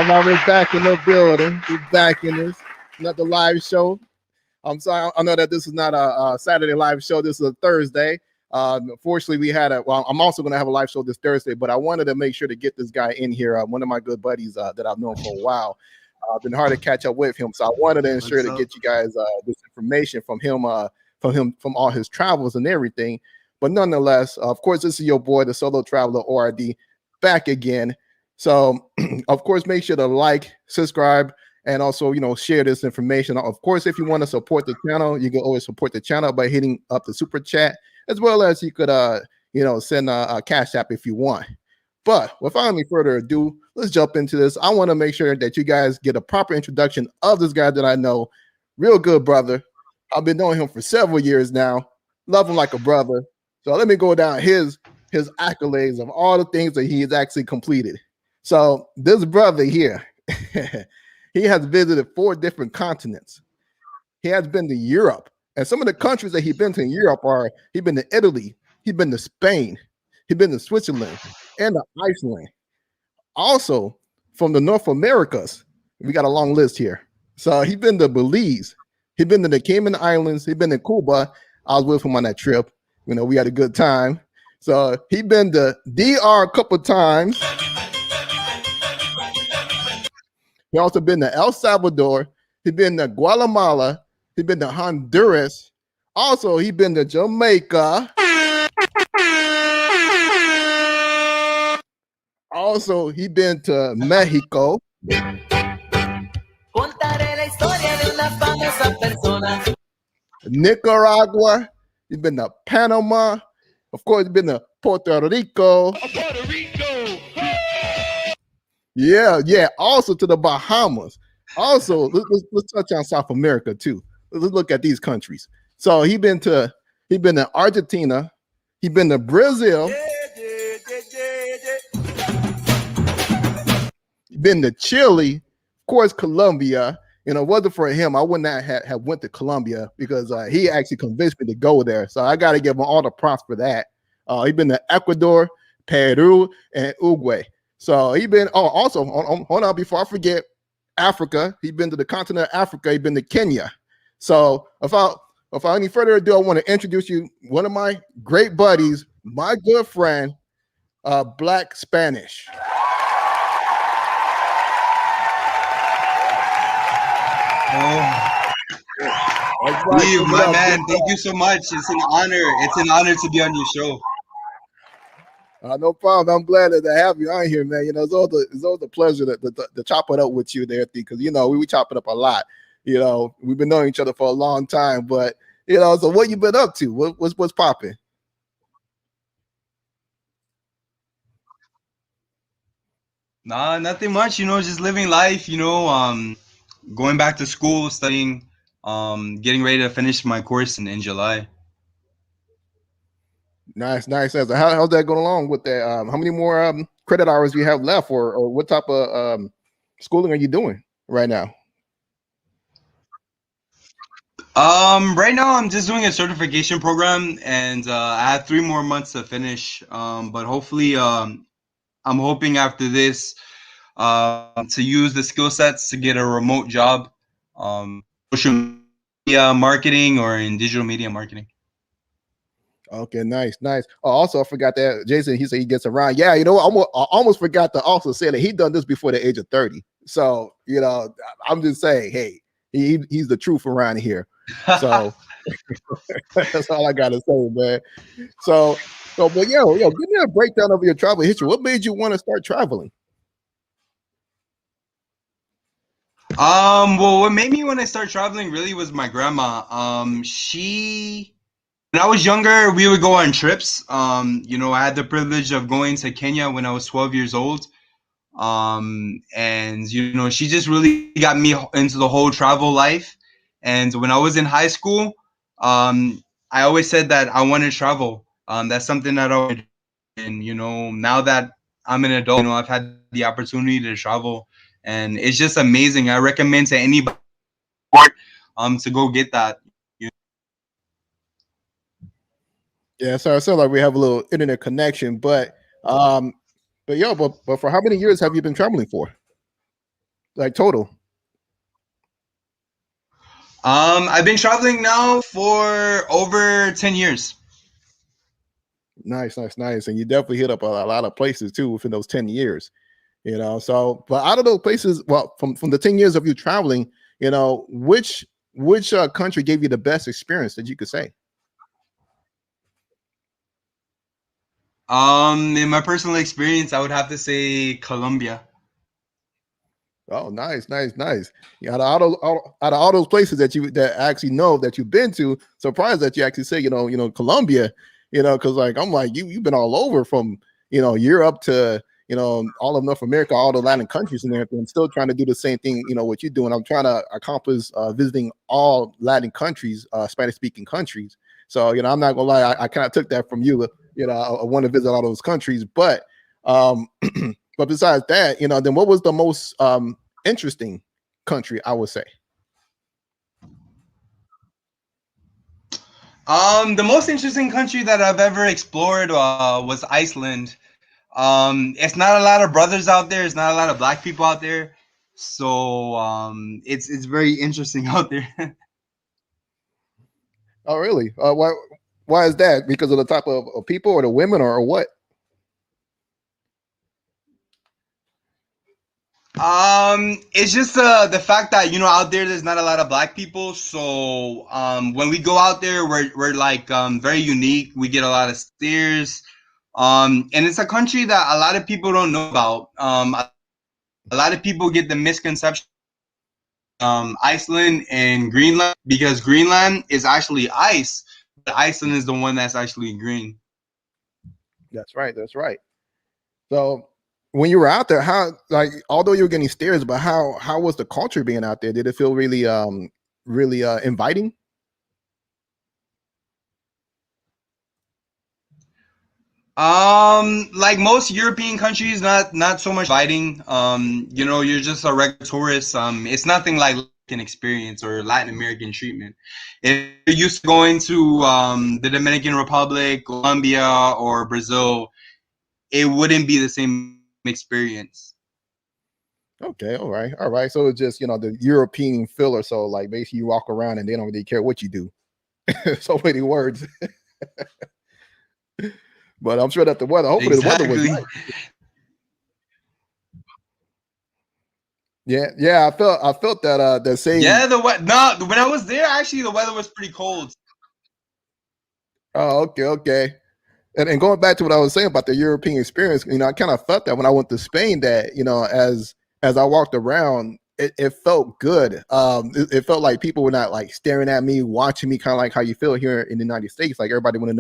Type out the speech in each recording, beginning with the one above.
We're back in the building. We're back in this. Another live show. I'm sorry. I know that this is not a Saturday live show. This is a Thursday. Unfortunately, we had a. Well, I'm also going to have a live show this Thursday, but I wanted to make sure to get this guy in here. One of my good buddies that I've known for a while. Been hard to catch up with him, so I wanted to ensure to get you guys this information from him, from all his travels and everything. But nonetheless, of course, this is your boy, the Solo Traveler ORD, back again. So, of course, make sure to like, subscribe, and also, share this information. Of course, if you want to support the channel, you can always support the channel by hitting up the super chat, as well as you could, send a cash app if you want. But without any further ado, let's jump into this. I want to make sure that you guys get a proper introduction of this guy that I know. Real good brother. I've been knowing him for several years now. Love him like a brother. So let me go down his accolades of all the things that he has actually completed. So this brother here, he has visited 4 different continents. He has been to Europe. And some of the countries that he's been to in Europe are, he's been to Italy, he's been to Spain, he's been to Switzerland, and to Iceland. Also, from the North Americas, we got a long list here. So he's been to Belize, he's been to the Cayman Islands, he's been to Cuba. I was with him on that trip. We had a good time. So he's been to DR a couple times. He also been to El Salvador. He's been to Guatemala. He's been to Honduras. Also, he's been to Jamaica. Also, he's been to Mexico. Nicaragua. He's been to Panama. Of course, he's been to Puerto Rico. Yeah. Also to the Bahamas. Also, let's touch on South America too. Let's look at these countries. So he's been to Argentina. He's been to Brazil. He's been to Chile. Of course, Colombia. Wasn't for him, I wouldn't have went to Colombia because he actually convinced me to go there. So I got to give him all the props for that. He's been to Ecuador, Peru, and Uruguay. So he's been. Oh, also, hold on, before I forget, Africa. He's been to the continent of Africa. He's been to Kenya. So without any further ado, I want to introduce you one of my great buddies, my good friend, BlackSpanish. Steve, my man, thank you so much. It's an honor. It's an honor to be on your show. No problem. I'm glad that I have you on here, man. It's always a pleasure to chop it up with you there, because we chop it up a lot. We've been knowing each other for a long time, but so what you been up to? What's popping? Nah, nothing much. Just living life. Going back to school, studying, getting ready to finish my course in July. Nice. How's that going along with that? How many more credit hours do you have left, or what type of schooling are you doing right now? Right now I'm just doing a certification program, and I have 3 more months to finish. But hopefully, I'm hoping after this to use the skill sets to get a remote job, social media marketing or in digital media marketing. Okay, nice. Oh, also, I forgot that Jason, he said he gets around. Yeah, I almost forgot to also say that he done this before the age of 30. So, I'm just saying, hey, he's the truth around here. So that's all I gotta say, man. So, but give me a breakdown of your travel history. What made you want to start traveling? Well, what made me want to start traveling really was my grandma. When I was younger, we would go on trips. I had the privilege of going to Kenya when I was 12 years old. And she just really got me into the whole travel life. And when I was in high school, I always said that I want to travel. That's something that I would. And now that I'm an adult, I've had the opportunity to travel, and it's just amazing. I recommend to anybody to go get that. Yeah, so I sound like we have a little internet connection, but for how many years have you been traveling for? like total? I've been traveling now for over 10 years. Nice, nice, nice. And you definitely hit up a lot of places too within those 10 years. So but out of those places, well, from the 10 years of you traveling, which country gave you the best experience that you could say? In my personal experience, I would have to say Colombia. Oh, nice, nice, nice. Yeah, out of all those places that I actually know that you've been to, surprised that you actually say, Colombia, because like I'm like you've been all over from Europe to all of North America, all the Latin countries and everything. Still trying to do the same thing, what you're doing. I'm trying to accomplish visiting all Latin countries, Spanish speaking countries. So I'm not gonna lie, I kind of took that from you. I want to visit all those countries, but um but besides that, then what was the most interesting country, I would say? The most interesting country that I've ever explored was Iceland. It's not a lot of brothers out there. It's not a lot of black people out there. So it's very interesting out there. Oh, really? Why is that? Because of the type of people or the women or what? It's just the fact that out there's not a lot of black people. So when we go out there, we're like very unique. We get a lot of stares. And it's a country that a lot of people don't know about. A lot of people get the misconception Iceland and Greenland, because Greenland is actually ice, but Iceland is the one that's actually green. That's right. That's right. So when you were out there, how, like, although you were getting stares, but how was the culture being out there? Did it feel really inviting? Like most European countries, not so much inviting. You're just a regular tourist. It's nothing like an experience or Latin American treatment. If you're used to going to the Dominican Republic, Colombia, or Brazil, it wouldn't be the same experience. Okay, all right, all right. So it's just the European filler. So like basically you walk around and they don't really care what you do. So many words. But I'm sure that the weather, hopefully the weather was Exactly. nice. Yeah, yeah. I felt that the same. Yeah, no, when I was there, actually, the weather was pretty cold. Oh, okay, okay. And going back to what I was saying about the European experience, I kind of felt that when I went to Spain, that as I walked around, it felt good. It felt like people were not like staring at me, watching me, kind of like how you feel here in the United States. Like everybody want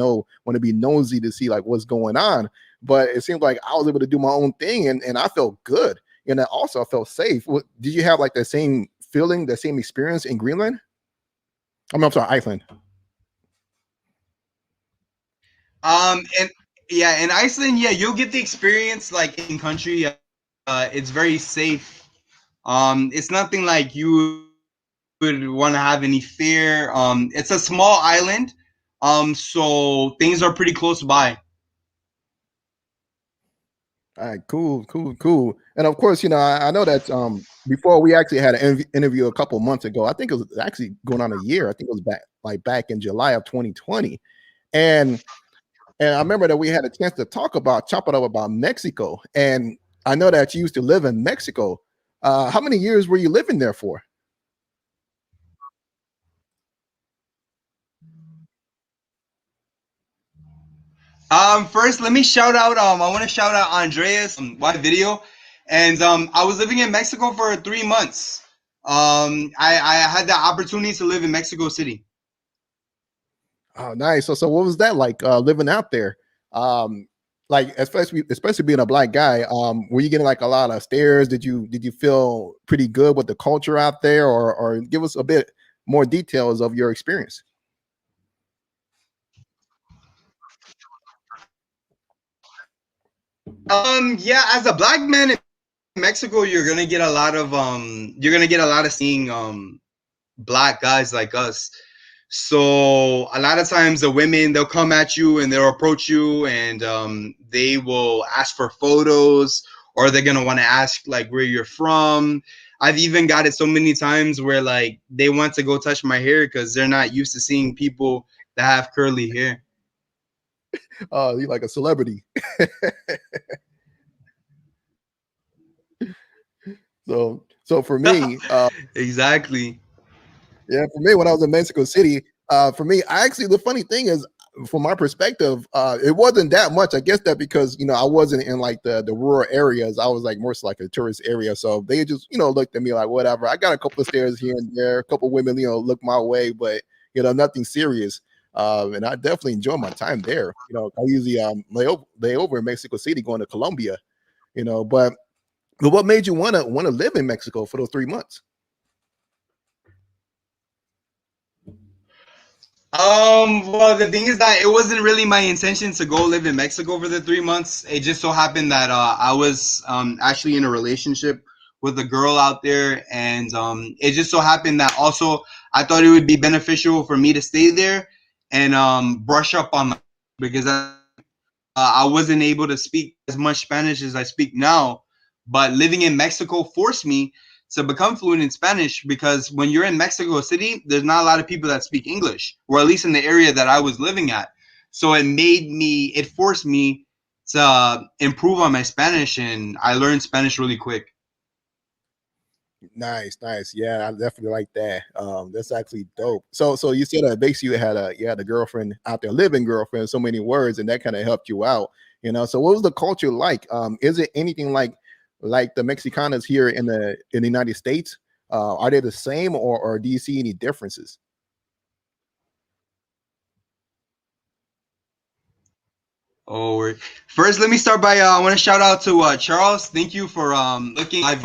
to be nosy to see like what's going on. But it seemed like I was able to do my own thing, and I felt good, and I also felt safe. Did you have like the same feeling, the same experience in Greenland? I'm sorry, Iceland. And yeah, in Iceland, yeah, you'll get the experience like in country. It's very safe. It's nothing like you would want to have any fear. It's a small island, so things are pretty close by. All right, cool, cool, cool. And of course, I know that before we actually had an interview a couple months ago. I think it was actually going on a year. I think it was back in July of 2020. And I remember that we had a chance to chop it up about Mexico. And I know that you used to live in Mexico. How many years were you living there for? First, let me shout out. I want to shout out Andreas. Watch video, and I was living in Mexico for 3 months. I had the opportunity to live in Mexico City. Oh, nice. So what was that like living out there? Like especially being a black guy, were you getting like a lot of stares? Did you feel pretty good with the culture out there, or give us a bit more details of your experience? Yeah, as a black man in Mexico, you're gonna get a lot of seeing black guys like us. So a lot of times the women, they'll come at you and they'll approach you, and they will ask for photos, or they're gonna want to ask like where you're from. I've even got it so many times where like they want to go touch my hair because they're not used to seeing people that have curly hair. You're like a celebrity. So for me, Exactly. yeah, for me, when I was in Mexico City, for me, I actually, the funny thing is, from my perspective, it wasn't that much. I guess that because I wasn't in like the rural areas. I was like more so like a tourist area, so they just looked at me like whatever. I got a couple of stares here and there, a couple of women look my way, but nothing serious. And I definitely enjoy my time there. I usually lay over in Mexico City, going to Colombia. But what made you wanna live in Mexico for those 3 months? Well, the thing is that it wasn't really my intention to go live in Mexico for the 3 months. It just so happened that I was actually in a relationship with a girl out there, and it just so happened that also I thought it would be beneficial for me to stay there and brush up on my because I wasn't able to speak as much Spanish as I speak now, but living in Mexico forced me to become fluent in Spanish because when you're in Mexico City, there's not a lot of people that speak English, or at least in the area that I was living at. So it forced me to improve on my Spanish, and I learned Spanish really quick. Nice, nice. Yeah, I definitely like that. That's actually dope. So you said that basically you had a girlfriend out there, living girlfriend, so many words, and that kind of helped you out. So what was the culture like? Is it anything like the Mexicanos here in the United States? Are they the same, or do you see any differences? Oh, first, let me start by I want to shout out to Charles. Thank you for looking live.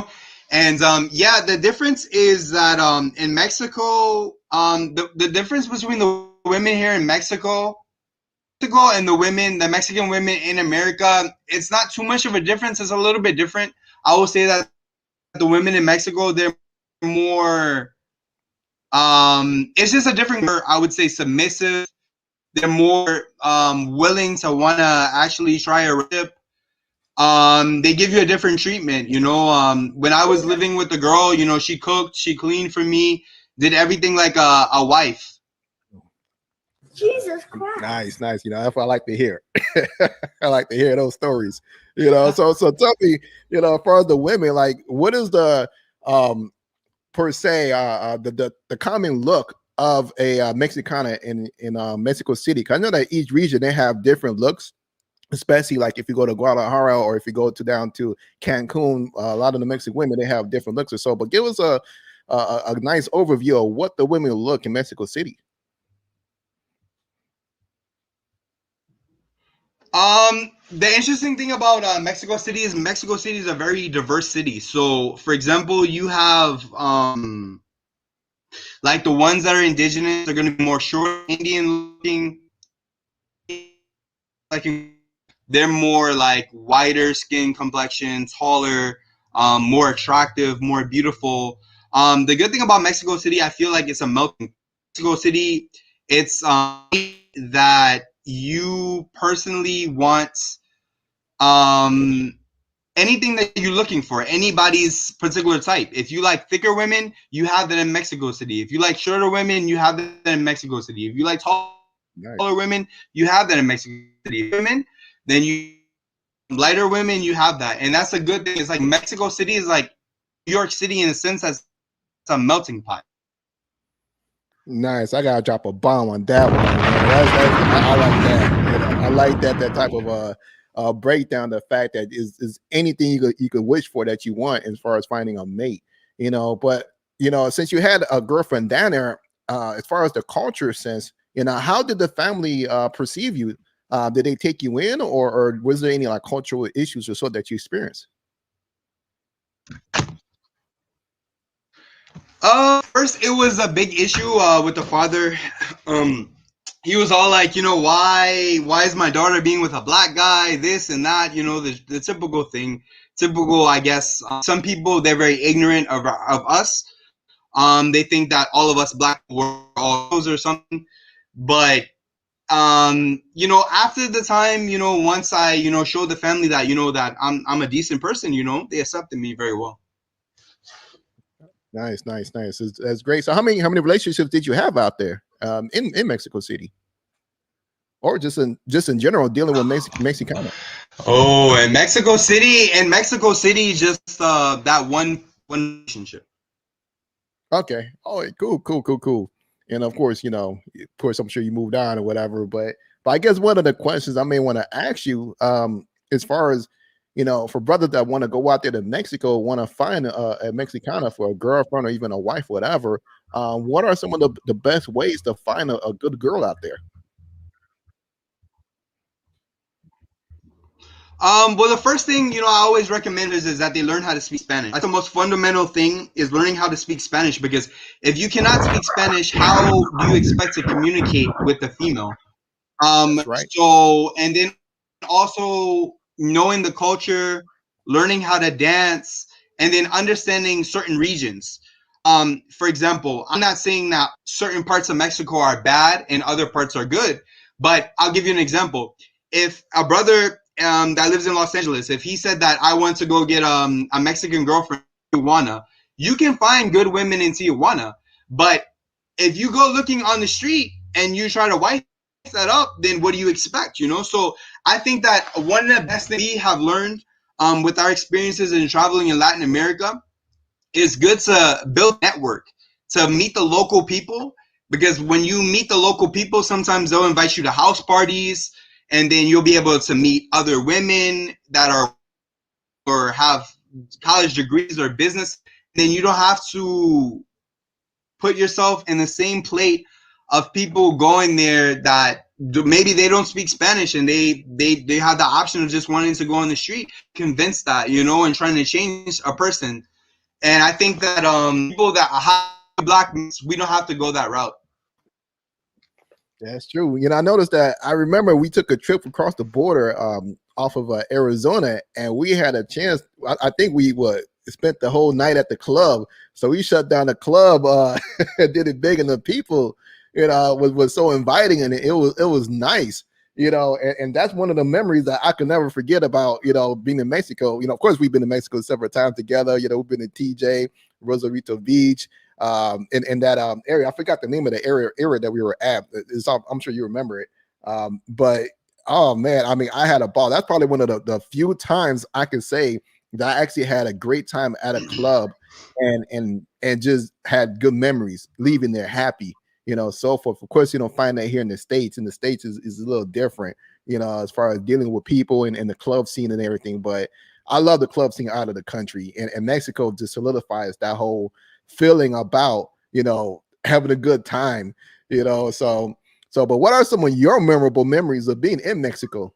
And yeah, the difference is that in Mexico, the difference between the women here in Mexico and the Mexican women in America, it's not too much of a difference. It's a little bit different. I will say that the women in Mexico, they're more, it's just a different, I would say, submissive. They're more willing to want to actually try a relationship. They give you a different treatment. When I was living with the girl, she cooked, she cleaned for me, did everything like a wife. Jesus Christ. Nice, nice. That's what I like to hear. I like to hear those stories. So tell me, as far as the women, like what is the per se the common look of a Mexicana in Mexico City? 'Cause I know that each region they have different looks, especially like if you go to Guadalajara or if you go to down to Cancun, a lot of the Mexican women they have different looks or so. But give us a nice overview of what the women look in Mexico City. The interesting thing about Mexico City is a very diverse city. So, for example, you have like the ones that are indigenous are going to be more short, Indian looking, like they're more like whiter skin complexion, taller, more attractive, more beautiful. The good thing about Mexico City, I feel like it's a melting. Mexico City, it's that you personally want um anything that you're looking for, anybody's particular type. If you like thicker women, you have that in Mexico City. If you like shorter women, you have that in Mexico City. If you like taller Nice. women, you have that in Mexico City. Women, then you lighter women, you have that, and that's a good thing. It's like Mexico City is like New York City in a sense as a melting pot. Nice. I gotta drop a bomb on that one. I like that. I like that type of breakdown. The fact that is anything you could wish for that you want as far as finding a mate. But since you had a girlfriend down there, as far as the culture sense, how did the family perceive you? Did they take you in, or was there any like cultural issues or so that you experienced? First, it was a big issue with the father. Um, he was all like, why is my daughter being with a black guy? This and that, the typical thing. Typical, I guess. Some people they're very ignorant of us. They think that all of us black were all or something. But after the time, once I, showed the family that, that I'm a decent person, they accepted me very well. Nice, nice, nice. That's great. So how many relationships did you have out there in Mexico City, or just in general dealing with Mexicana? Oh, in Mexico City, just that one relationship. Okay. Oh, cool, cool, cool, cool. And of course, of course, I'm sure you moved on or whatever. But I guess one of the questions I may want to ask you, as far as for brothers that want to go out there to Mexico, want to find a Mexicana for a girlfriend or even a wife, whatever. What are some of the best ways to find a good girl out there? Well, the first thing I always recommend is that they learn how to speak Spanish. That's the most fundamental thing, is learning how to speak Spanish, because if you cannot speak Spanish, how do you expect to communicate with the female? That's right. So, and then also knowing the culture, learning how to dance, and then understanding certain regions. For example, I'm not saying that certain parts of Mexico are bad and other parts are good, but I'll give you an example. If a brother that lives in Los Angeles, if he said that I want to go get a Mexican girlfriend in Tijuana, you can find good women in Tijuana. But if you go looking on the street and you try to wife that up, then what do you expect? So I think that one of the best things we have learned with our experiences in traveling in Latin America is good to build a network, to meet the local people, because when you meet the local people, sometimes they'll invite you to house parties, and then you'll be able to meet other women that are or have college degrees or business. Then you don't have to put yourself in the same plate of people going there that maybe they don't speak Spanish, and they have the option of just wanting to go on the street, convince that, and trying to change a person. And I think that people that are black, we don't have to go that route. That's true. I noticed that. I remember we took a trip across the border off of Arizona, and we had a chance. I think we spent the whole night at the club. So we shut down the club, did it big, and the people, was so inviting, and it was nice. And that's one of the memories that I can never forget about, being in Mexico. Of course, we've been in Mexico several times together. We've been in TJ, Rosarito Beach, in that area. I forgot the name of the area that we were at. I'm sure you remember it. But oh man, I mean, I had a ball. That's probably one of the few times I can say that I actually had a great time at a club, and just had good memories leaving there happy. So forth. Of course, you don't find that here in the States. In the States is a little different, as far as dealing with people and the club scene and everything. But I love the club scene out of the country, and Mexico just solidifies that whole feeling about having a good time. But what are some of your memorable memories of being in Mexico?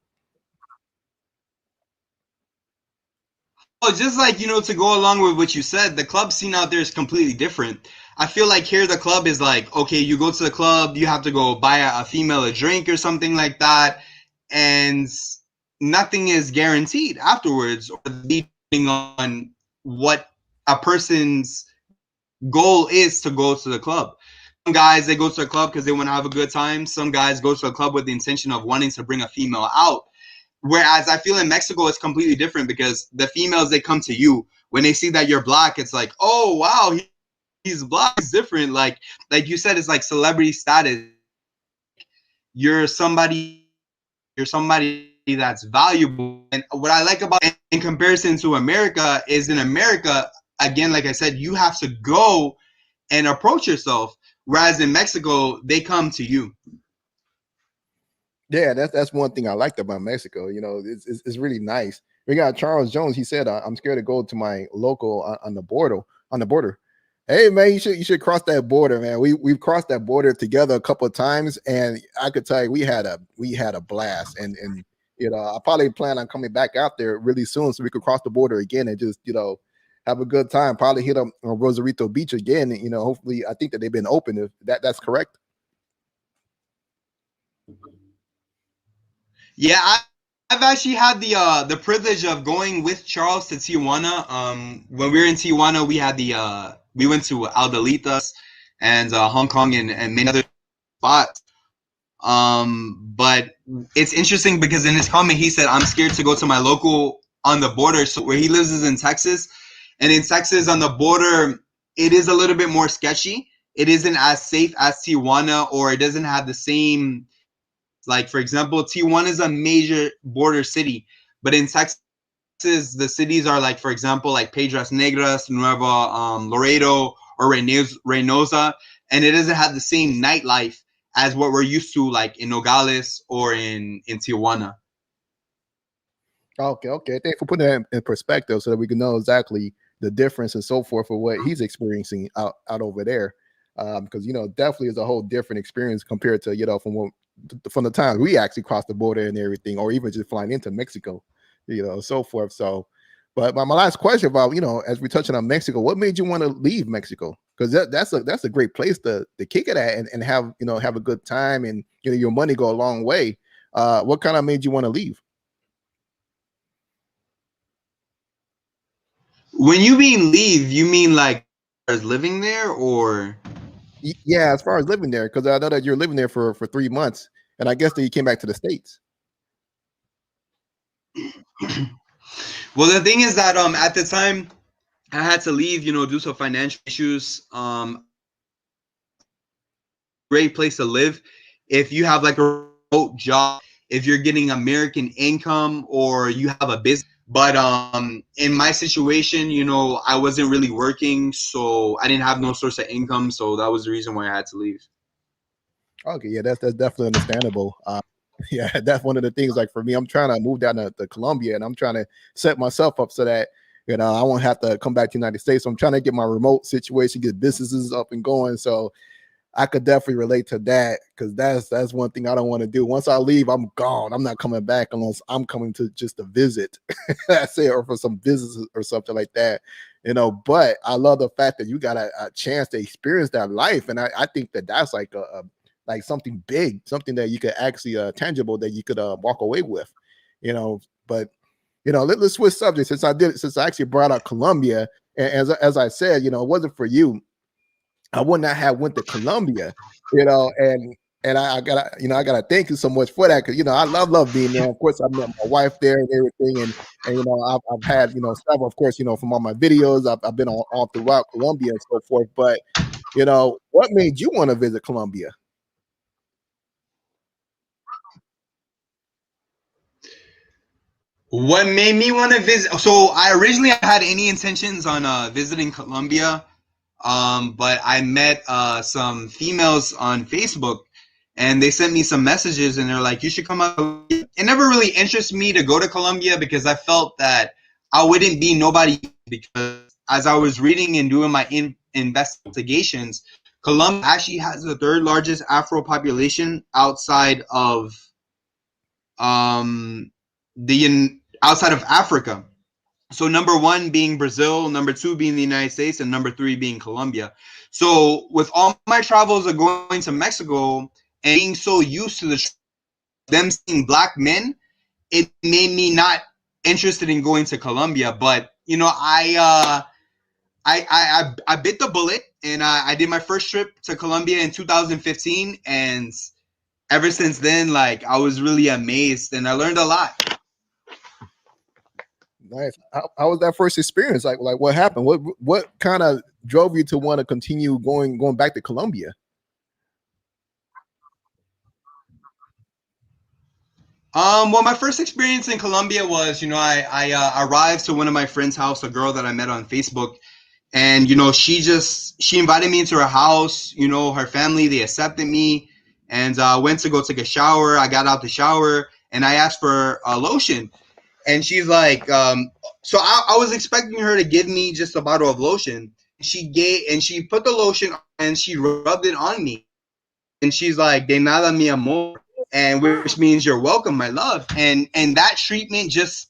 Oh, just like, to go along with what you said, the club scene out there is completely different. I feel like here the club is like, okay, you go to the club, you have to go buy a female a drink or something like that, and nothing is guaranteed afterwards, or depending on what a person's goal is to go to the club. Some guys, they go to the club because they want to have a good time. Some guys go to the club with the intention of wanting to bring a female out. Whereas I feel in Mexico, it's completely different, because the females, they come to you. When they see that you're black, it's like, oh, wow, he's black. He's different. Like you said, it's like celebrity status. You're somebody, that's valuable. And what I like about, in comparison to America, is in America, again, like I said, you have to go and approach yourself. Whereas in Mexico, they come to you. Yeah, that's one thing I liked about Mexico. It's really nice. We got Charles Jones. He said, "I'm scared to go to my local on the border. On the border, hey man, you should cross that border, man. We've crossed that border together a couple of times, and I could tell you we had a blast. And I probably plan on coming back out there really soon so we could cross the border again and just have a good time. Probably hit on Rosarito Beach again. Hopefully, I think that they've been open. If that's correct." Yeah, I've actually had the privilege of going with Charles to Tijuana. When we were in Tijuana, we had we went to Aldelitas and Hong Kong and many other spots. But it's interesting because in his comment he said, "I'm scared to go to my local on the border." So where he lives is in Texas, and in Texas on the border, it is a little bit more sketchy. It isn't as safe as Tijuana, or it doesn't have the same, like, for example, Tijuana is a major border city, but in Texas, the cities are like, for example, like Piedras Negras, Nueva Laredo, or Reynosa, and it doesn't have the same nightlife as what we're used to, like in Nogales or in Tijuana. Okay, okay. Thanks for putting that in perspective so that we can know exactly the difference and so forth for what he's experiencing out over there. Because definitely is a whole different experience compared to from the time we actually crossed the border and everything, or even just flying into Mexico, so forth. So, but my last question about as we're touching on Mexico, what made you want to leave Mexico? Because that's a great place to kick it at and have have a good time, and your money go a long way. What kind of made you want to leave? When you mean leave, you mean like as living there, or? Yeah, as far as living there, because I know that you're living there for 3 months, and I guess that you came back to the States. Well, the thing is that at the time I had to leave, due to financial issues. Great place to live if you have like a remote job, if you're getting American income, or you have a business. But in my situation, I wasn't really working, so I didn't have no source of income, so that was the reason why I had to leave. Okay, yeah, that's definitely understandable. Yeah, that's one of the things. Like for me, I'm trying to move down to Colombia, and I'm trying to set myself up so that I won't have to come back to the United States. So I'm trying to get my remote situation, get businesses up and going. So I could definitely relate to that, because that's one thing I don't want to do. Once I leave, I'm gone. I'm not coming back unless I'm coming to just a visit. That's it, or for some business or something like that. But I love the fact that you got a chance to experience that life, and I think that that's like like something big, something that you could actually tangible that you could walk away with. But let's switch subjects, since I actually brought up Colombia, and as I said, it wasn't for you, I would not have went to Colombia, and I gotta, I gotta thank you so much for that, because I love being there. Of course, I met my wife there and everything, and I've had several, of course, from all my videos, I've been all throughout Colombia and so forth. But what made you want to visit Colombia? What made me want to visit? So I originally had any intentions on visiting Colombia, but I met some females on Facebook, and they sent me some messages, and they're like, "You should come out." It never really interested me to go to Colombia, because I felt that I wouldn't be nobody. Because as I was reading and doing my investigations, Colombia actually has the third largest Afro population um, outside of Africa. So number one being Brazil, number two being the United States, and number three being Colombia. So with all my travels of going to Mexico and being so used to them seeing black men, it made me not interested in going to Colombia. But I bit the bullet, and I did my first trip to Colombia in 2015, and ever since then, like, I was really amazed, and I learned a lot. Nice. How was that first experience? Like what happened? What kind of drove you to want to continue going back to Colombia? Well, my first experience in Colombia was, I arrived to one of my friend's house, a girl that I met on Facebook, and she invited me into her house. Her family, they accepted me, and went to go take a shower. I got out the shower, and I asked for a lotion, and she's like, so I was expecting her to give me just a bottle of lotion. She put the lotion and she rubbed it on me, and she's like, "De nada, mi amor," and which means "you're welcome, my love." And that treatment just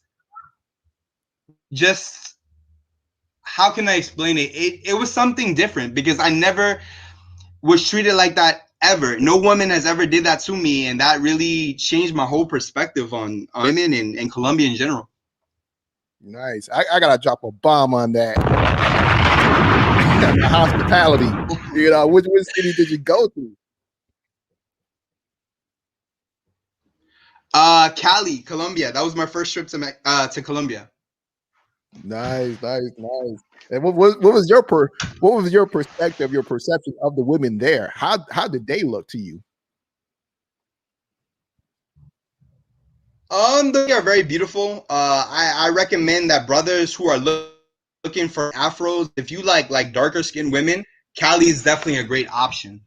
how can I explain it? It was something different, because I never was treated like that ever. No woman has ever did that to me, and that really changed my whole perspective on women and Colombia in general. Nice. I gotta drop a bomb on that. The hospitality. Which city did you go to? Cali, Colombia. That was my first trip to Colombia. Nice, nice, nice. And what was your what was your perspective, your perception of the women there? How did they look to you? They are very beautiful. I recommend that brothers who are looking for afros, if you like darker skinned women, Cali is definitely a great option.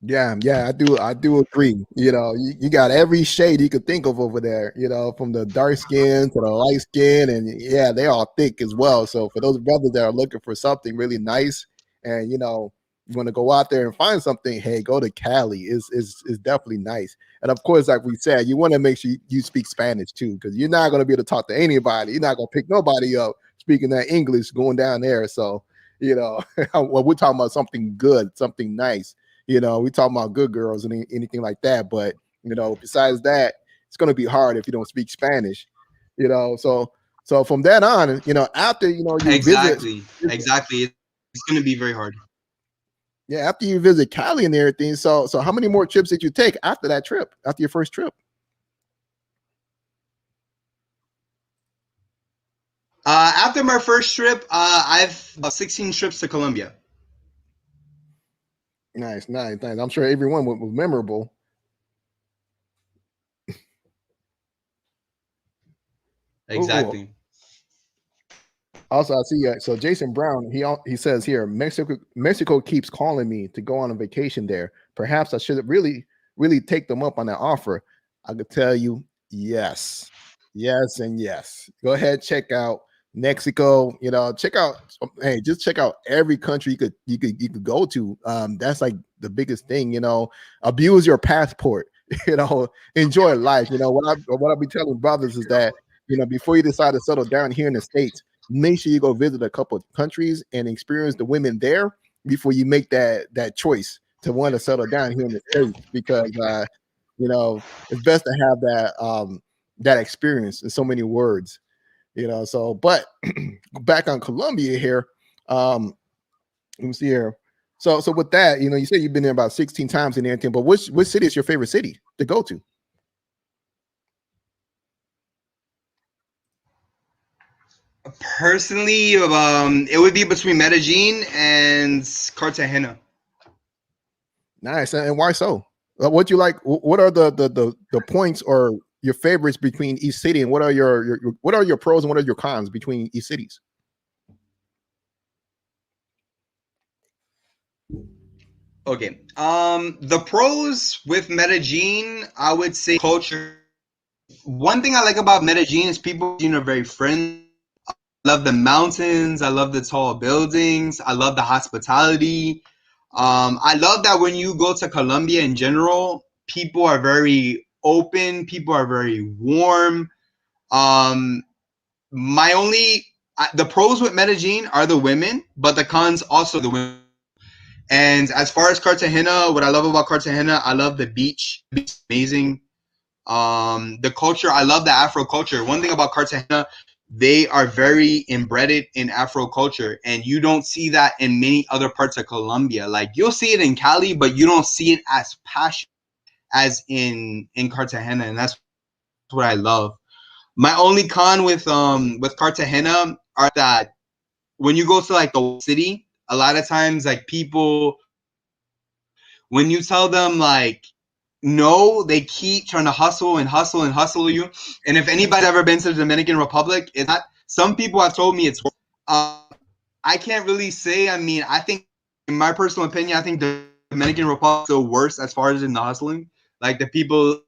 Yeah, yeah, I do agree. You got every shade you could think of over there, from the dark skin to the light skin, and yeah, they all thick as well. So for those brothers that are looking for something really nice, and you want to go out there and find something, hey, go to Cali. Is definitely nice. And of course, like we said, you want to make sure you speak Spanish too, because you're not going to be able to talk to anybody. You're not going to pick nobody up speaking that English going down there. So well, we're talking about something good, something nice. We talking about good girls and anything like that. But besides that, it's going to be hard if you don't speak Spanish. So from that on, after you visit, Exactly, exactly. It's going to be very hard. yeah, after you visit Cali and everything. So how many more trips did you take after that trip? After your first trip? After my first trip, I've about 16 trips to Colombia. Nice, nice, nice. I'm sure everyone was memorable. Oh, Exactly. also, I see. So Jason Brown, he says here, Mexico keeps calling me to go on a vacation there. Perhaps I should really take them up on that offer. I could tell you, yes, yes, and yes. Go ahead, check out Mexico. Check out. Hey, just check out every country you could go to. That's like the biggest thing. Abuse your passport. Enjoy life. What I be telling brothers is that before you decide to settle down here in the states, make sure you go visit a couple of countries and experience the women there before you make that choice to want to settle down here in the states, because it's best to have that experience in so many words. So but back on Colombia here. Let me see here. So with that, you said you've been there about 16 times and everything, but which city is your favorite city to go to? Personally, it would be between Medellin and Cartagena. Nice. And why so? What you like? What are the points or your favorites between each city, and what are what are your pros and what are your cons between each cities? Okay. The pros with Medellin, I would say culture. One thing I like about Medellin is people, are very friendly. I love the mountains. I love the tall buildings. I love the hospitality. I love that when you go to Colombia in general, people are very open. People are very warm. Um, my only the pros with Medellin are the women, but the cons also the women. And as far as Cartagena, what I love about Cartagena, I love the beach. The beach is amazing. The culture, I love the Afro culture. One thing about Cartagena, they are very embedded in Afro culture, and you don't see that in many other parts of Colombia. Like you'll see it in Cali, but you don't see it as passionate as in Cartagena, and that's what I love. My only con with Cartagena are that when you go to like the city, a lot of times like people, when you tell them like no, they keep trying to hustle and hustle and hustle you. And if anybody's ever been to the Dominican Republic, it's not. Some people have told me it's. Um, I can't really say. I mean, I think, in my personal opinion, I think the Dominican Republic is the worst as far as in the hustling. Like the people.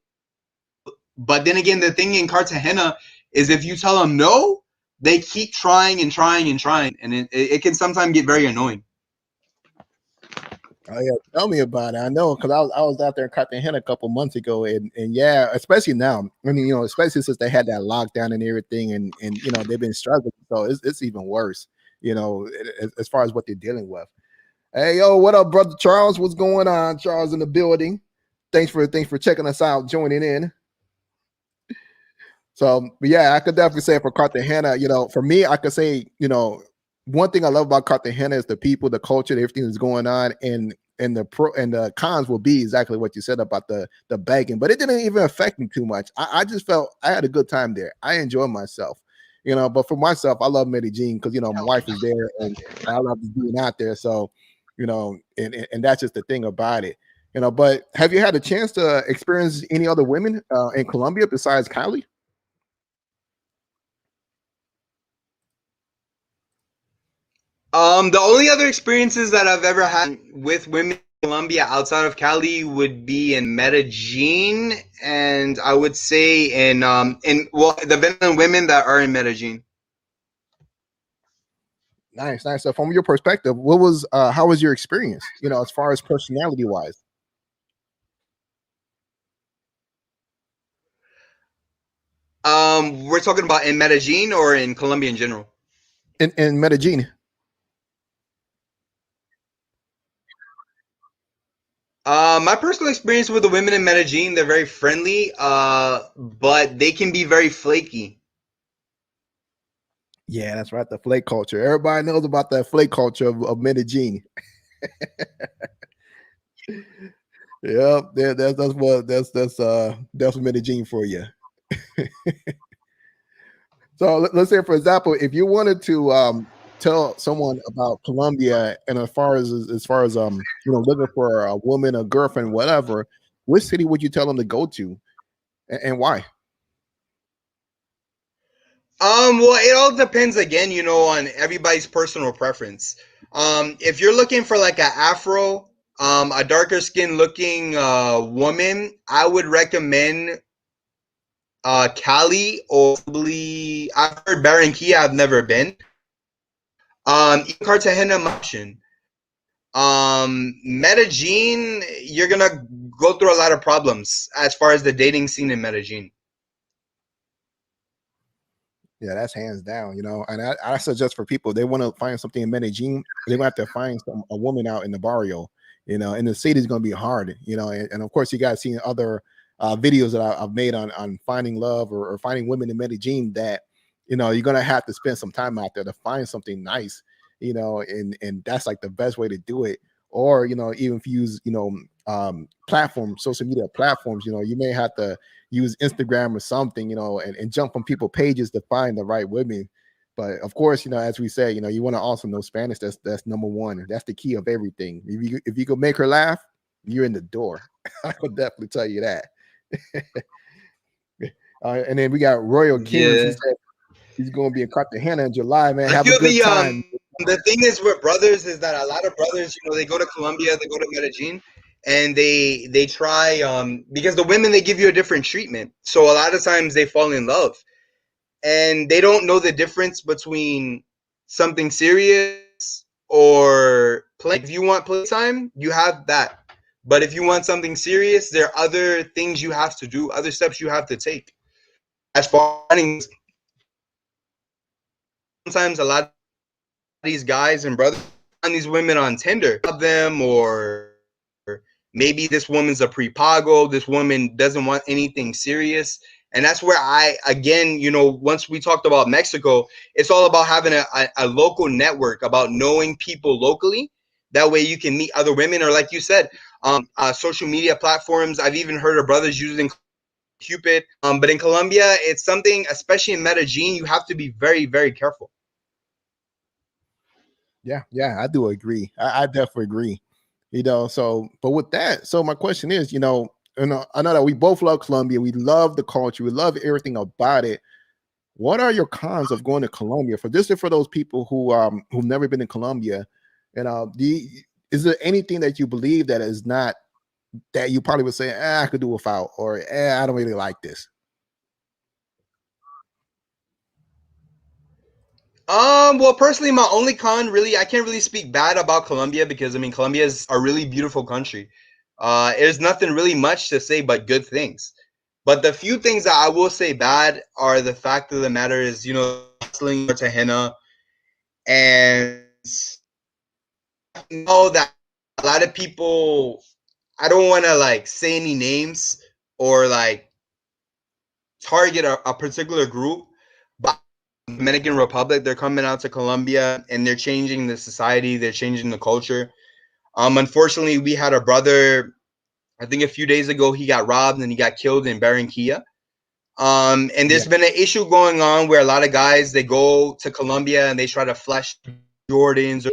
But then again, the thing in Cartagena is if you tell them no, they keep trying and trying and trying, and it can sometimes get very annoying. Oh yeah, tell me about it. I know because I was out there in Cartagena a couple months ago, and yeah, especially now. I mean, especially since they had that lockdown and everything, and they've been struggling, so it's even worse. As far as what they're dealing with. Hey yo, what up, brother Charles? What's going on? Charles in the building. Thanks for checking us out, joining in. So, but yeah, I could definitely say for Cartagena, for me, I could say, one thing I love about Cartagena is the people, the culture, everything that's going on. And and the pro and the cons will be exactly what you said about the begging, but it didn't even affect me too much. I just felt I had a good time there. I enjoyed myself, but for myself, I love Medellin because my wife is there and I love being out there. So, and that's just the thing about it. But have you had a chance to experience any other women in Colombia besides Cali? The only other experiences that I've ever had with women in Colombia outside of Cali would be in Medellin, and I would say in well the Venezuelan women that are in Medellin. Nice, nice. So, from your perspective, what was how was your experience? As far as personality wise, We're talking about in Medellin or in Colombia in general. in Medellin. My personal experience with the women in Medellin, they're very friendly, but they can be very flaky. Yeah, that's right. The flake culture. Everybody knows about that flake culture of Medellin. Yep, that's Medellin for you. So let's say, for example, if you wanted to tell someone about Colombia, and as far as looking for a woman, a girlfriend, whatever, which city would you tell them to go to, and why? Well, it all depends again, on everybody's personal preference. If you're looking for like a afro, a darker skin looking woman, I would recommend Cali or probably I've heard Barranquilla. I've never been. Cartagena, option. Medellin, you're gonna go through a lot of problems as far as the dating scene in Medellin. Yeah, that's hands down. And I suggest for people they want to find something in Medellin, they're gonna have to find a woman out in the barrio. In the city is gonna be hard. And of course you guys seen other videos that I've made on finding love or finding women in Medellin that you're gonna have to spend some time out there to find something nice. And that's like the best way to do it. Or even if you use platforms, social media platforms, you may have to use Instagram or something, and jump from people pages to find the right women. But of course, as we say, you want to also know Spanish. That's number one. That's the key of everything. If you could make her laugh, you're in the door. I could definitely tell you that. And then we got Royal Kings. He Yeah. said he's going to be in Cartagena in July. Man, I have a feel good time. the thing is with brothers is that a lot of brothers, they go to Colombia, they go to Medellin, and they try because the women they give you a different treatment. So a lot of times they fall in love and they don't know the difference between something serious or play. If you want playtime, you have that. But if you want something serious, there are other things you have to do, other steps you have to take. As far as sometimes a lot of these guys and brothers find these women on Tinder, them, or maybe this woman's a prepago. This woman doesn't want anything serious. And that's where again, once we talked about Mexico, it's all about having a local network, about knowing people locally. That way you can meet other women, or like you said, social media platforms. I've even heard of brothers using Cupid. But in Colombia, it's something, especially in Medellin, you have to be very, very careful. Yeah, I do agree. I definitely agree. So but with that, so my question is, I know that we both love Colombia. We love the culture. We love everything about it. What are your cons of going to Colombia for those people who've never been in Colombia? Is there anything that you believe that is not that you probably would say, I could do without, or I don't really like this? Well, personally, my only con, really, I can't really speak bad about Colombia because I mean, Colombia is a really beautiful country. There's nothing really much to say but good things. But the few things that I will say bad are the fact of the matter is, hustling Cartagena, and know that a lot of people. I don't want to like say any names or like target a particular group, but Dominican Republic, they're coming out to Colombia and they're changing the society, they're changing the culture. Unfortunately, we had a brother. I think a few days ago he got robbed and he got killed in Barranquilla. And Yeah. there's been an issue going on where a lot of guys they go to Colombia and they try to flash Jordans.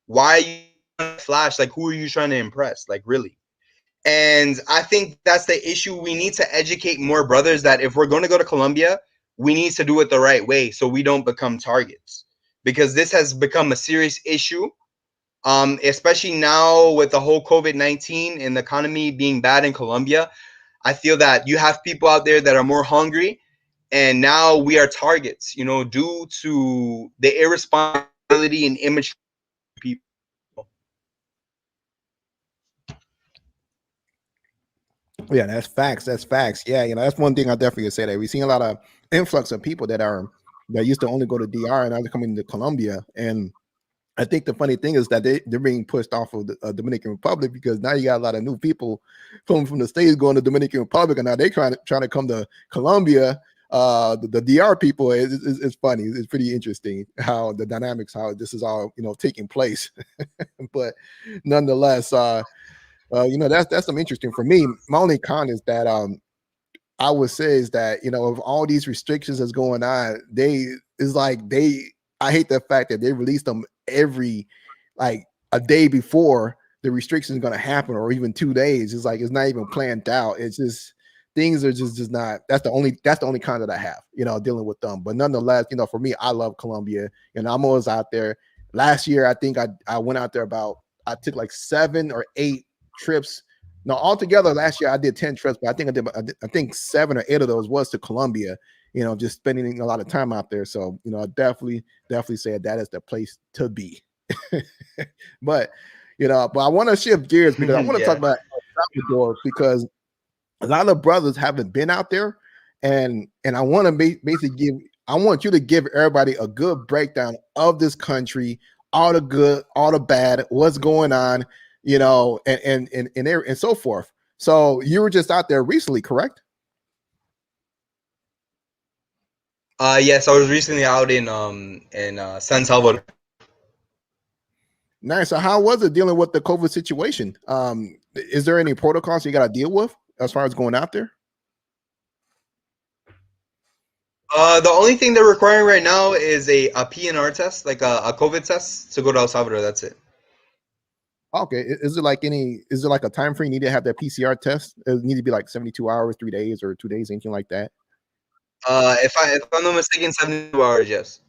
Why are you trying to flash? Like, who are you trying to impress? Like, really? And I think that's the issue. We need to educate more brothers that if we're going to go to Colombia, we need to do it the right way so we don't become targets. Because this has become a serious issue, especially now with the whole COVID-19 and the economy being bad in Colombia. I feel that you have people out there that are more hungry, and now we are targets, due to the irresponsibility and immature people. Yeah, that's facts. That's facts. Yeah, that's one thing I definitely would say that we've seen a lot of influx of people that used to only go to DR and now they're coming to Colombia. And I think the funny thing is that they're being pushed off of the Dominican Republic because now you got a lot of new people from the States going to Dominican Republic, and now they're trying to come to Colombia. The DR people is funny. It's pretty interesting how the dynamics, how this is all taking place. But nonetheless, that's some interesting for me. My only con is that I would say is that of all these restrictions that's going on, I hate the fact that they release them every like a day before the restriction is going to happen, or even 2 days. It's like it's not even planned out. It's just things are just not. That's the only con that I have, dealing with them. But nonetheless, for me, I love Colombia, and I'm always out there. Last year, I think I went out there I took like 7 or 8 trips. No, altogether last year I did 10 trips, but I think 7 or 8 of those was to Colombia. Just spending a lot of time out there. So I definitely said that is the place to be. but but I want to shift gears because I want to talk Yeah. about El Salvador because a lot of brothers haven't been out there, and I want to basically I want you to give everybody a good breakdown of this country, all the good, all the bad, what's going on, and so forth. So you were just out there recently, correct? Yes, I was recently out in San Salvador. Nice. So how was it dealing with the COVID situation? Is there any protocols you got to deal with as far as going out there? The only thing they're requiring right now is a PNR test, like a COVID test, to go to El Salvador. That's it. Okay. Is it like a time frame you need to have that PCR test? It need to be like 72 hours, 3 days, or 2 days, anything like that? If I'm not mistaken, 72 hours. Yes.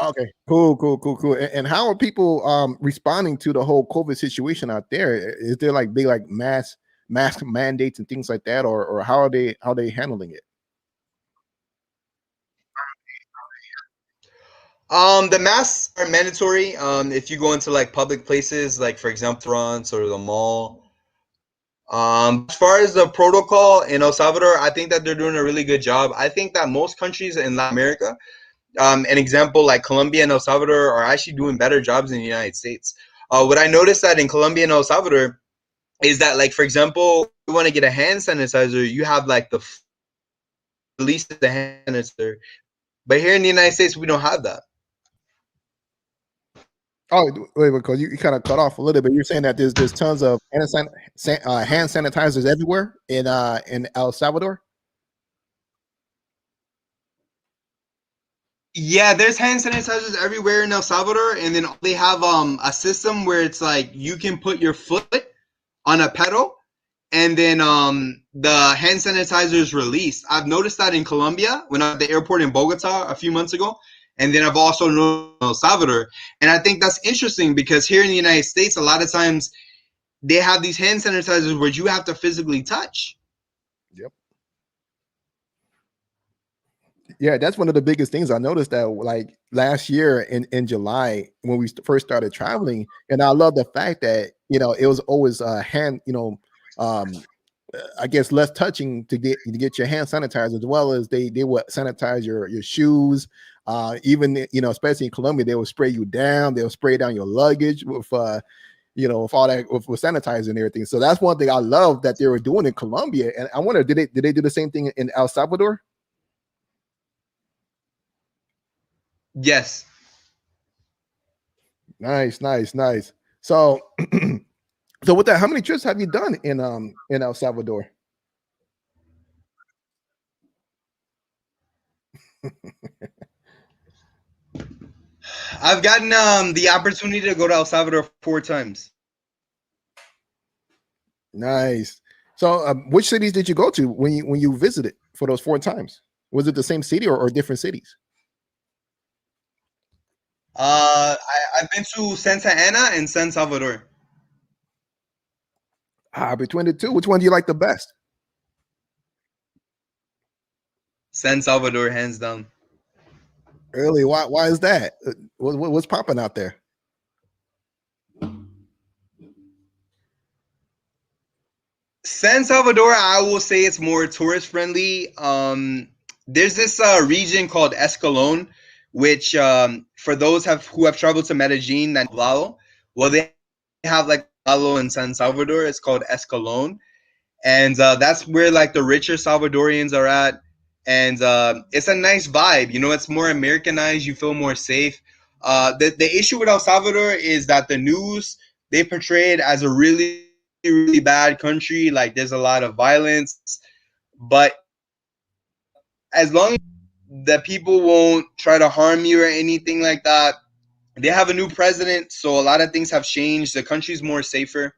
Okay. Cool. And how are people responding to the whole COVID situation out there? Is there like big like mask mandates and things like that, or how are they handling it? The masks are mandatory. If you go into like public places, like for example, restaurants or the mall. As far as the protocol in El Salvador, I think that they're doing a really good job. I think that most countries in Latin America, an example like Colombia and El Salvador, are actually doing better jobs in the United States. What I noticed that in Colombia and El Salvador is that, like, for example, you want to get a hand sanitizer, you have like the release of the hand sanitizer. But here in the United States, we don't have that. Oh, wait, because you kind of cut off a little bit. You're saying that there's tons of hand sanitizers everywhere in El Salvador. Yeah, there's hand sanitizers everywhere in El Salvador, and then they have a system where it's like you can put your foot on a pedal, and then the hand sanitizer is released. I've noticed that in Colombia when I'm at the airport in Bogota a few months ago, and then I've also noticed in El Salvador, and I think that's interesting because here in the United States, a lot of times they have these hand sanitizers where you have to physically touch. Yep. Yeah, that's one of the biggest things I noticed that like last year in July when we first started traveling, and I love the fact that it was always hand um I guess less touching to get your hand sanitized, as well as they would sanitize your shoes. Even especially in Colombia, they will spray you down. They'll spray down your luggage with all that with sanitizer and everything. So that's one thing I love that they were doing in Colombia. And I wonder, did they do the same thing in El Salvador? Yes. Nice. So, so with that, how many trips have you done in El Salvador? I've gotten the opportunity to go to El Salvador 4 times. Nice. So, which cities did you go to when you visited for those 4 times? Was it the same city or different cities? I've been to Santa Ana and San Salvador. Between the two, which one do you like the best? San Salvador, hands down. Really? Why is that? What's popping out there? San Salvador, I will say it's more tourist friendly. There's this region called Escalon, which for those who have traveled to Medellin and Lalo, well, they have like Lalo in San Salvador. It's called Escalon, and that's where like the richer Salvadorians are at, and it's a nice vibe. You know, it's more Americanized. You feel more safe. The issue with El Salvador is that the news, they portray it as a really bad country. Like there's a lot of violence, but as long as the people won't try to harm you or anything like that, they have a new president, so a lot of things have changed. The country's more safer.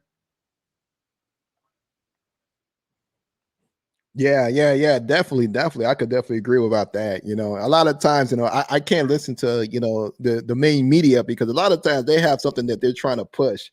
Yeah. Definitely. I could definitely agree about that. You know, a lot of times, you know, I can't listen to, you know, the main media because a lot of times they have something that they're trying to push.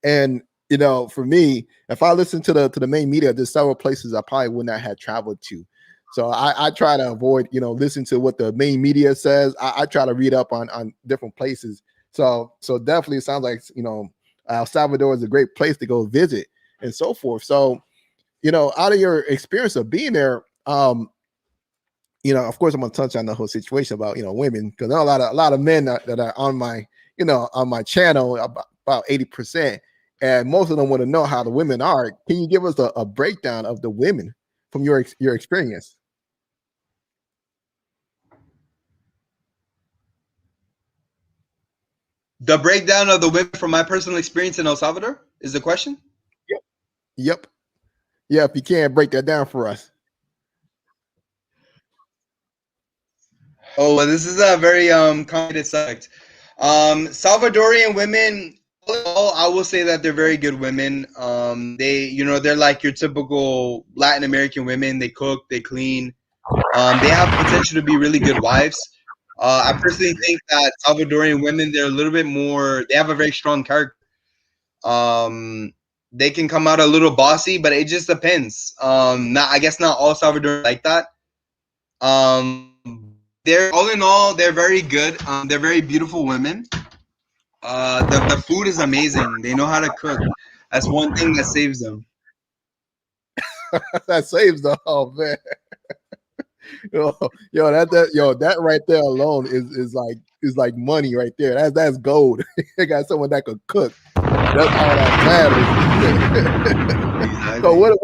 And, you know, for me, if I listen to the main media, there's several places I probably would not have traveled to. So I try to avoid, you know, listen to what the main media says. I try to read up on different places. So definitely it sounds like, you know, El Salvador is a great place to go visit and so forth. So, you know, out of your experience of being there, you know, of course, I'm gonna touch on the whole situation about, you know, women, because there are a lot of men that are on my, you know, on my channel, about 80%, and most of them want to know how the women are. Can you give us a breakdown of the women from your experience? The breakdown of the women from my personal experience in El Salvador is the question. Yep. Yep. Yeah, if you can break that down for us. Oh, well, this is a very complicated subject. Salvadorian women, all in all, I will say that they're very good women. They, you know, they're like your typical Latin American women. They cook, they clean. They have potential to be really good wives. I personally think that Salvadorian women, they're a little bit more. They have a very strong character. Um, they can come out a little bossy, but it just depends. Not, I guess not all Salvadorians like that. Um, they're all in all, they're very good. They're very beautiful women. The food is amazing. They know how to cook. That's one thing that saves them. That saves the whole man. That right there alone is like money right there. That's gold. They got someone that could cook. That's all that matters. So Exactly.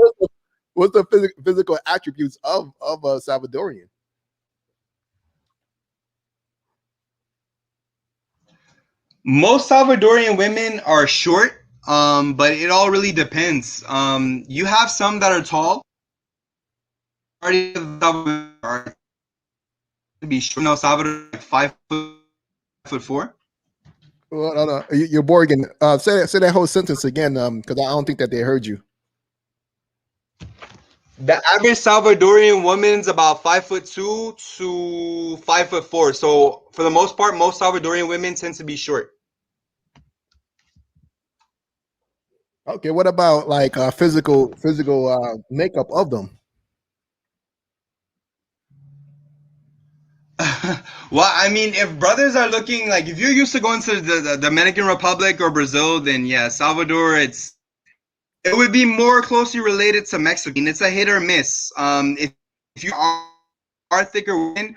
what's the physical attributes of a Salvadorian? Most Salvadorian women are short, but it all really depends. You have some that are tall. Majority of Salvadorians are to be short. No, Salvador like 5'4". Well, no. You're Borgen. Say that whole sentence again, because I don't think that they heard you. The average Salvadorian woman's about 5'2" to 5'4". So for the most part, most Salvadorian women tend to be short. Okay, what about like physical makeup of them? Well, I mean, if brothers are looking like if you're used to going to the Dominican Republic or Brazil, then yeah, Salvador, it would be more closely related to Mexico. It's a hit or miss. If you are thicker women,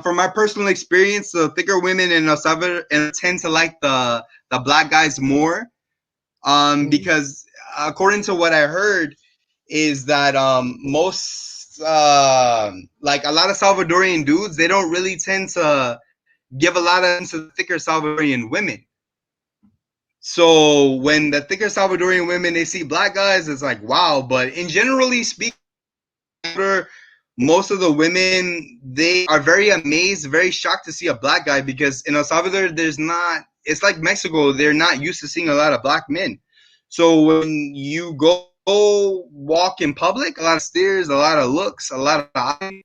from my personal experience, the thicker women in El Salvador tend to like the black guys more. Mhm. Because according to what I heard, is that most like a lot of Salvadorian dudes, they don't really tend to give a lot of to thicker Salvadorian women. So when the thicker Salvadorian women they see black guys, it's like wow. But in generally speaking, most of the women they are very amazed, very shocked to see a black guy because in El Salvador there's not. It's like Mexico; they're not used to seeing a lot of black men. So when you go walk in public, a lot of stares, a lot of looks, a lot of eyes.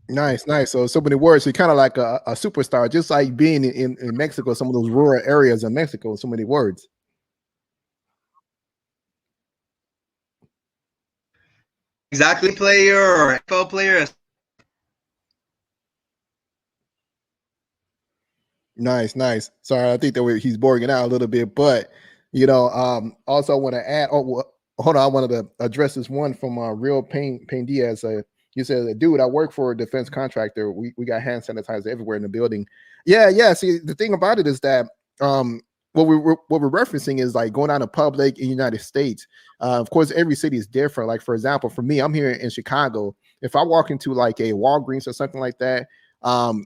Nice, nice. So many words. So kind of like a superstar, just like being in Mexico, some of those rural areas in Mexico. So many words. Exactly, player or NFL player. Nice, nice. Sorry, I think that he's boring it out a little bit, but also I want to add. Oh, hold on. I wanted to address this one from Real Pain Diaz. You said, "Dude, I work for a defense contractor. We got hand sanitizer everywhere in the building." Yeah, yeah. See, the thing about it is that what we're referencing is like going out in public in the United States. Of course, every city is different. Like for example, for me, I'm here in Chicago. If I walk into like a Walgreens or something like that,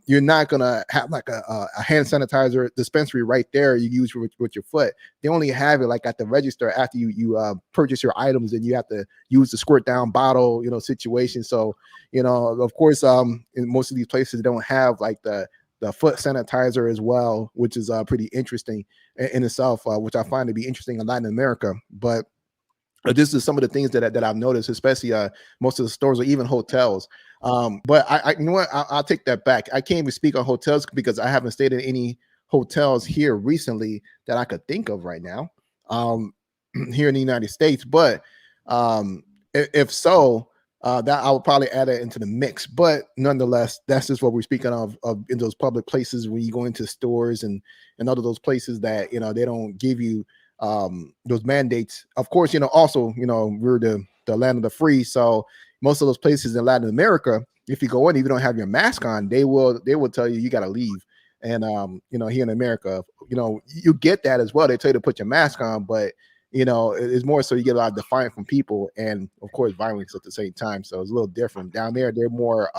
you're not gonna have like a hand sanitizer dispensary right there you use with your foot. They only have it like at the register after you purchase your items, and you have to use the squirt down bottle situation. So of course, in most of these places they don't have like the foot sanitizer as well, which is pretty interesting in itself, which I find to be interesting in Latin America. But this is some of the things that I've noticed, especially most of the stores or even hotels. But you know what? I'll take that back. I can't even speak on hotels because I haven't stayed in any hotels here recently that I could think of right now, um, here in the United States. But if so, that I would probably add it into the mix. But nonetheless, that's just what we're speaking of in those public places when you go into stores and other those places that they don't give you those mandates. Of course, also, we're the land of the free. So most of those places in Latin America, if you go in, if you don't have your mask on, they will tell you got to leave. And here in America, you get that as well. They tell you to put your mask on, but it's more so you get a lot of defiance from people, and of course violence at the same time. So it's a little different down there. They're more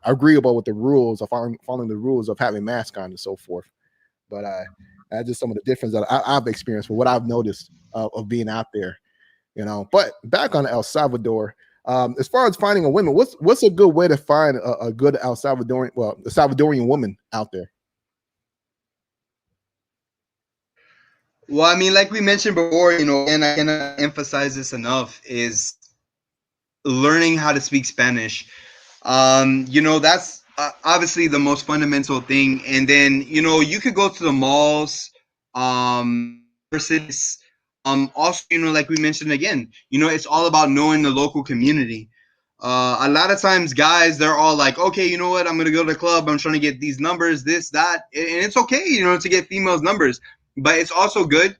agreeable with the rules of following the rules of having mask on and so forth. But that's just some of the difference that I've experienced for what I've noticed of being out there. But back on El Salvador, as far as finding a woman, what's a good way to find a good El Salvadorian, well, a Salvadorian woman out there? Well, I mean, like we mentioned before, and I cannot emphasize this enough, is learning how to speak Spanish. That's obviously the most fundamental thing. And then, you could go to the malls, versus, also, like we mentioned again, it's all about knowing the local community. A lot of times, guys, they're all like, okay, you know what? I'm going to go to the club. I'm trying to get these numbers, this, that. And it's okay, to get females' numbers. But it's also good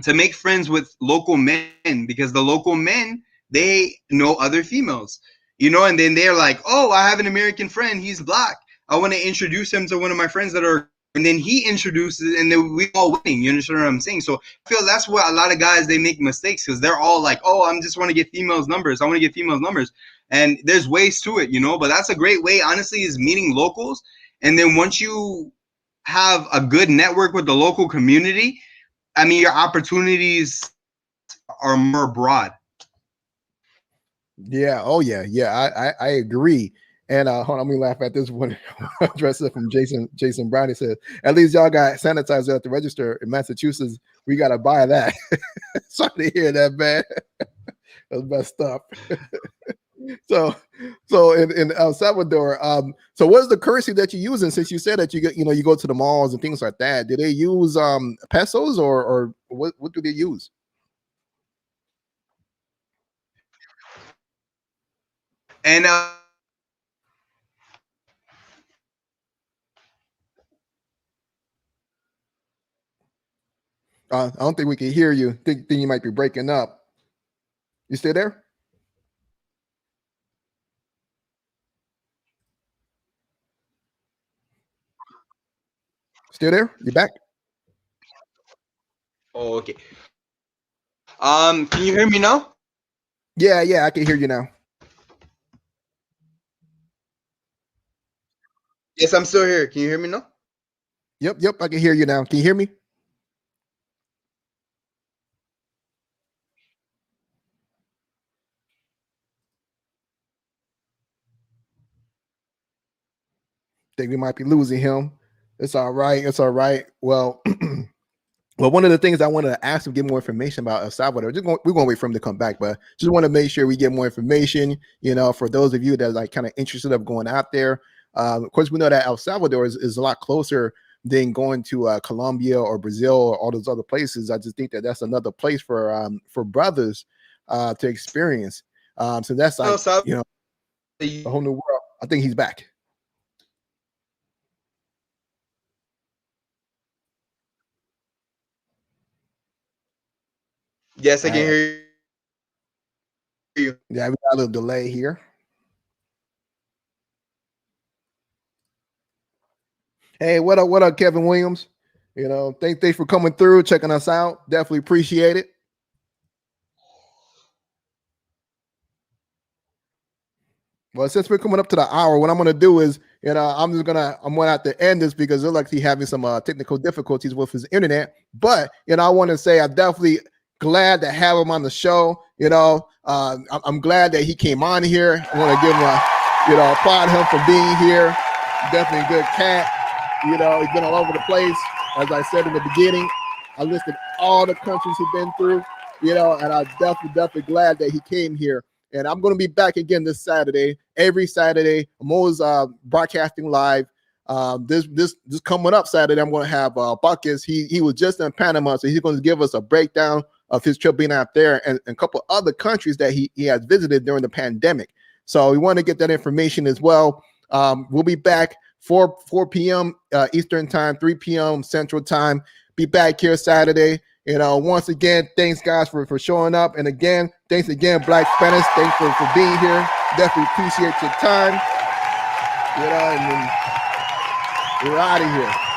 to make friends with local men because the local men they know other females, and then they're like, oh, I have an American friend, he's black, I want to introduce him to one of my friends that are, and then he introduces, and then we all winning. You understand what I'm saying? So I feel that's where a lot of guys they make mistakes because they're all like, oh, I'm just want to get females numbers, I want to get females numbers. And there's ways to it, but that's a great way, honestly, is meeting locals. And then once you have a good network with the local community, I mean, your opportunities are more broad. Yeah. Oh yeah. Yeah. I agree. And hold on, let me laugh at this one. Address it from Jason Brown. He said, "At least y'all got sanitizer at the register in Massachusetts. We gotta buy that." Sorry to hear that, man. That's messed up. so in El Salvador, so what is the currency that you're using? Since you said that you go to the malls and things like that, do they use pesos or what do they use? And I don't think we can hear you. Think you might be breaking up. You still there? Still there? You back? oh, okay. Can you hear me now? Yeah, yeah, I can hear you now. Yes, I'm still here. Can you hear me now? Yep. I can hear you now. Can you hear me? Think we might be losing him. It's all right. It's all right. Well, well, one of the things I wanted to ask him, get more information about El Salvador. We're going to wait for him to come back, but just want to make sure we get more information. For those of you that are like kind of interested of going out there. Of course, we know that El Salvador is a lot closer than going to Colombia or Brazil or all those other places. I just think that that's another place for brothers to experience. So that's like a whole new world. I think he's back. Yes, I can hear you. Yeah, we got a little delay here. Hey, what up, Kevin Williams? Thanks for coming through, checking us out. Definitely appreciate it. Well, since we're coming up to the hour, what I'm going to do is, I'm going to have to end this because it looks like he's having some technical difficulties with his internet. But, I want to say I'm definitely glad to have him on the show. I'm glad that he came on here. I want to give him applaud him for being here. Definitely a good cat. He's been all over the place. As I said in the beginning, I listed all the countries he's been through, and I'm definitely glad that he came here. And I'm going to be back again this Saturday. Every Saturday, I'm always broadcasting live. This coming up Saturday, I'm going to have Buckets. He was just in Panama, so he's going to give us a breakdown of his trip being out there and a couple other countries that he has visited during the pandemic. So we want to get that information as well. We'll be back 4 p.m. Eastern time, 3 p.m. Central time. Be back here Saturday. Once again, thanks guys for showing up. And again, thanks again, BlackSpanish. Thanks for being here. Definitely appreciate your time. And then we're out of here.